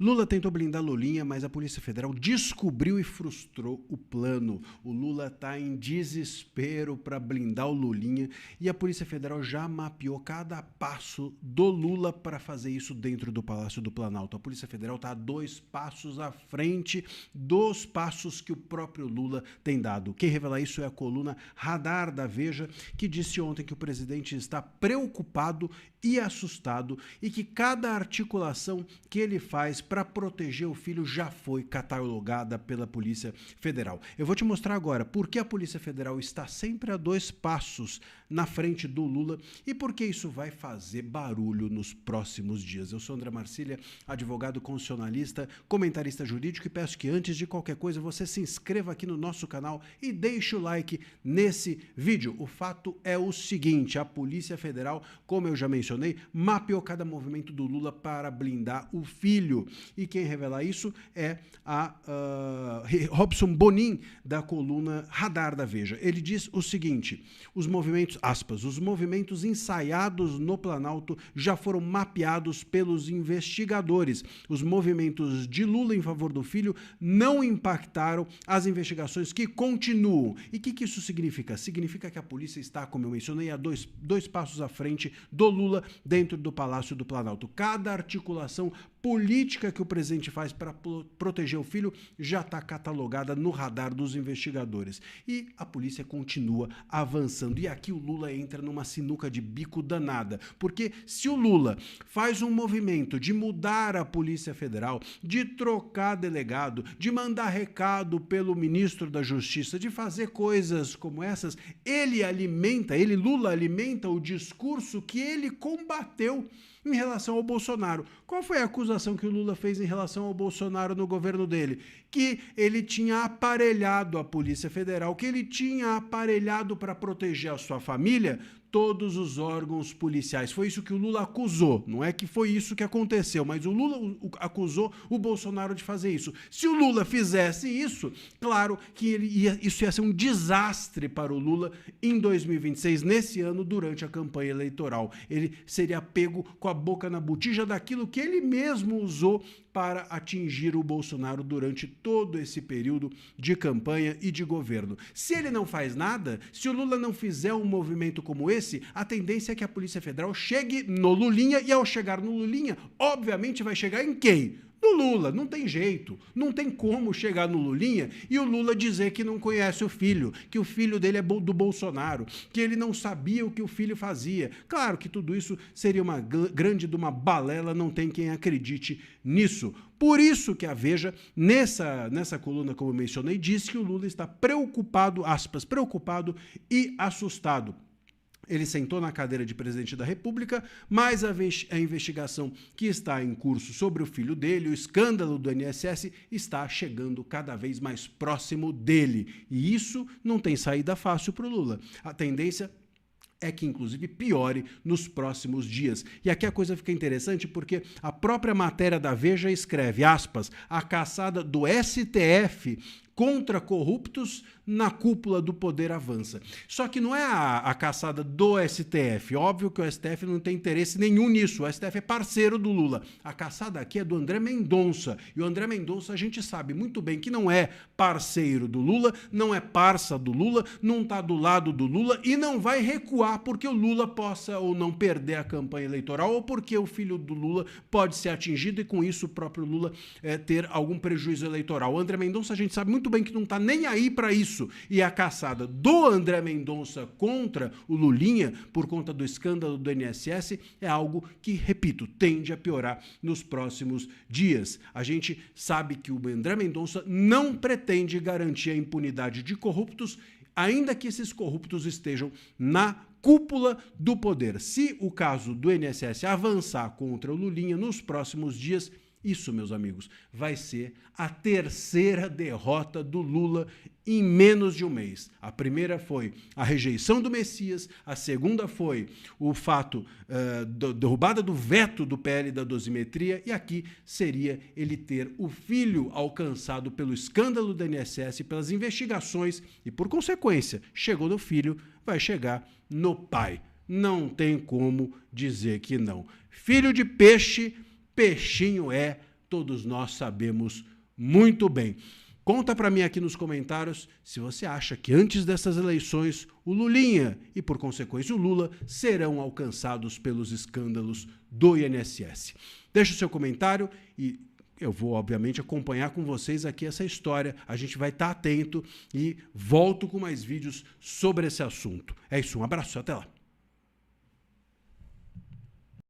Lula tentou blindar Lulinha, mas a Polícia Federal descobriu e frustrou o plano. O Lula está em desespero para blindar o Lulinha e a Polícia Federal já mapeou cada passo do Lula para fazer isso dentro do Palácio do Planalto. A Polícia Federal está 2 passos à frente dos passos que o próprio Lula tem dado. Quem revela isso é a coluna Radar da Veja, que disse ontem que o presidente está preocupado e assustado e que cada articulação que ele faz para proteger o filho já foi catalogada pela Polícia Federal. Eu vou te mostrar agora por que a Polícia Federal está sempre a 2 passos na frente do Lula e por que isso vai fazer barulho nos próximos dias. Eu sou André Marcília, advogado constitucionalista, comentarista jurídico, e peço que antes de qualquer coisa você se inscreva aqui no nosso canal e deixe o like nesse vídeo. O fato é o seguinte: a Polícia Federal, como eu já mencionei, mapeou cada movimento do Lula para blindar o filho. E quem revela isso é a Robson Bonin, da coluna Radar da Veja. Ele diz o seguinte: os movimentos, aspas, os movimentos ensaiados no Planalto já foram mapeados pelos investigadores. Os movimentos de Lula em favor do filho não impactaram as investigações que continuam. E o que isso significa? Significa que a polícia está, como eu mencionei, a dois passos à frente do Lula dentro do Palácio do Planalto. Cada articulação política que o presidente faz para proteger o filho já está catalogada no radar dos investigadores. E a polícia continua avançando. E aqui o Lula entra numa sinuca de bico danada. Porque se o Lula faz um movimento de mudar a Polícia Federal, de trocar delegado, de mandar recado pelo ministro da Justiça, de fazer coisas como essas, Lula alimenta o discurso que ele combateu em relação ao Bolsonaro. Qual foi a acusação que o Lula fez em relação ao Bolsonaro no governo dele? Que ele tinha aparelhado a Polícia Federal, que ele tinha aparelhado para proteger a sua família todos os órgãos policiais. Foi isso que o Lula acusou. Não é que foi isso que aconteceu, mas o Lula acusou o Bolsonaro de fazer isso. Se o Lula fizesse isso, claro que isso ia ser um desastre para o Lula em 2026, nesse ano, durante a campanha eleitoral. Ele seria pego com a boca na botija daquilo que ele mesmo usou para atingir o Bolsonaro durante todo esse período de campanha e de governo. Se ele não faz nada, se o Lula não fizer um movimento como esse, a tendência é que a Polícia Federal chegue no Lulinha, e ao chegar no Lulinha, obviamente vai chegar em quem? No Lula. Não tem jeito, não tem como chegar no Lulinha e o Lula dizer que não conhece o filho, que o filho dele é do Bolsonaro, que ele não sabia o que o filho fazia. Claro que tudo isso seria uma grande de uma balela, não tem quem acredite nisso. Por isso que a Veja, nessa coluna, como eu mencionei, diz que o Lula está preocupado, aspas, preocupado e assustado. Ele sentou na cadeira de presidente da República, mas a investigação que está em curso sobre o filho dele, o escândalo do INSS, está chegando cada vez mais próximo dele. E isso não tem saída fácil para o Lula. A tendência é que, inclusive, piore nos próximos dias. E aqui a coisa fica interessante porque a própria matéria da Veja escreve, aspas, a caçada do STF contra corruptos na cúpula do poder avança. Só que não é a caçada do STF. Óbvio que o STF não tem interesse nenhum nisso. O STF é parceiro do Lula. A caçada aqui é do André Mendonça. E o André Mendonça a gente sabe muito bem que não é parceiro do Lula, não é parça do Lula, não está do lado do Lula e não vai recuar porque o Lula possa ou não perder a campanha eleitoral ou porque o filho do Lula pode ser atingido e com isso o próprio Lula ter algum prejuízo eleitoral. O André Mendonça a gente sabe muito bem que não está nem aí para isso. E a caçada do André Mendonça contra o Lulinha, por conta do escândalo do INSS, é algo que, repito, tende a piorar nos próximos dias. A gente sabe que o André Mendonça não pretende garantir a impunidade de corruptos, ainda que esses corruptos estejam na cúpula do poder. Se o caso do INSS avançar contra o Lulinha nos próximos dias, isso, meus amigos, vai ser a 3ª derrota do Lula em menos de um mês. A primeira foi a rejeição do Messias, a segunda foi o fato da derrubada do veto do PL da dosimetria, e aqui seria ele ter o filho alcançado pelo escândalo do INSS, pelas investigações, e por consequência, chegou no filho, vai chegar no pai. Não tem como dizer que não. Filho de peixe, peixinho é, todos nós sabemos muito bem. Conta para mim aqui nos comentários se você acha que antes dessas eleições o Lulinha e, por consequência, o Lula serão alcançados pelos escândalos do INSS. Deixa o seu comentário e eu vou, obviamente, acompanhar com vocês aqui essa história. A gente vai estar atento e volto com mais vídeos sobre esse assunto. É isso, um abraço, até lá.